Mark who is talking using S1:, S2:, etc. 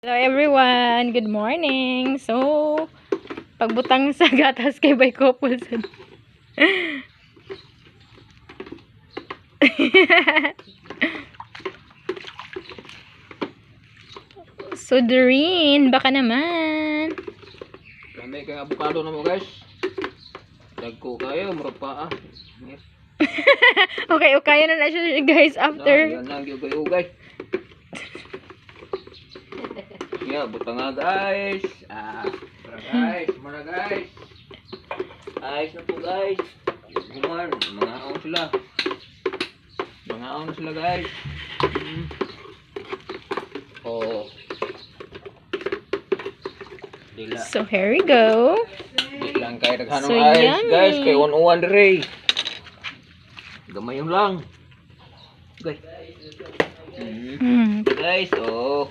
S1: Hello everyone, good morning. So, pagbutang sa gatas kay by couple sa So, Doreen, baka naman.
S2: Kami kay avocado na mo guys. Dagko kayo, murag pa ah. Yes.
S1: Okay, kaya na siya guys after.
S2: Yan lang ugay-ugay. Yeah, butang nga guys. Mara guys. Ayos na po guys. Guman, mga aon sila. Mga aon sila guys. Oh. Dila.
S1: So, here we go.
S2: Di lang kay
S1: So,
S2: naghanong ice
S1: yummy.
S2: guys, kay 101 dire. Gamay yun lang. Guys.
S1: Mm.
S2: Guys, oh.